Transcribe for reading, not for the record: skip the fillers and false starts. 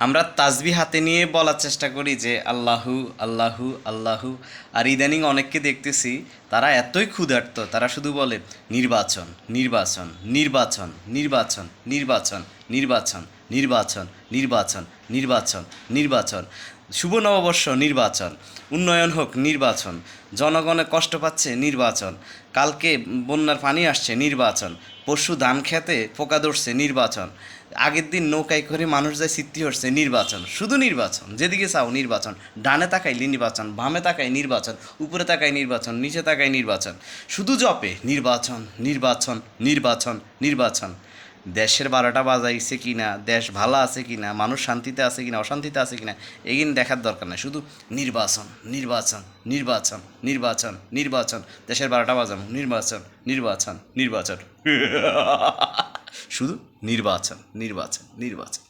আমরা তাসবিহ হাতে নিয়ে বলার চেষ্টা করি যে আল্লাহু আল্লাহু আল্লাহু। আর ইদানিং অনেককে দেখতেছি তারা এতই ক্ষুধার্ত, তারা শুধু বলে নির্বাচন নির্বাচন নির্বাচন নির্বাচন নির্বাচন নির্বাচন নির্বাচন নির্বাচন নির্বাচন নির্বাচন, শুভ নববর্ষ নির্বাচন, উন্নয়ন হোক নির্বাচন, জনগণে কষ্ট পাচ্ছে নির্বাচন, কালকে বন্যার পানি আসছে নির্বাচন, পরশু ধান খেতে পোকা ধরছে নির্বাচন, আগের দিন নৌকায় করে মানুষ যায় সিদ্ধি হচ্ছে নির্বাচন, শুধু নির্বাচন, যেদিকে চাও নির্বাচন, ডানে তাকাইলে নির্বাচন, বামে তাকাই নির্বাচন, উপরে তাকাই নির্বাচন, নিচে তাকাই নির্বাচন, শুধু জপে নির্বাচন নির্বাচন নির্বাচন নির্বাচন। দেশের 12টা বাজাইছে কি না, দেশ ভালো আছে কি না, মানুষ শান্তিতে আছে কি না, অশান্তিতে আছে কি না, এগিয়ে দেখার দরকার নাই, শুধু নির্বাচন নির্বাচন নির্বাচন নির্বাচন নির্বাচন। দেশের 12টা বাজাম নির্বাচন নির্বাচন নির্বাচন শুধু নির্বাচন নির্বাচন নির্বাচন।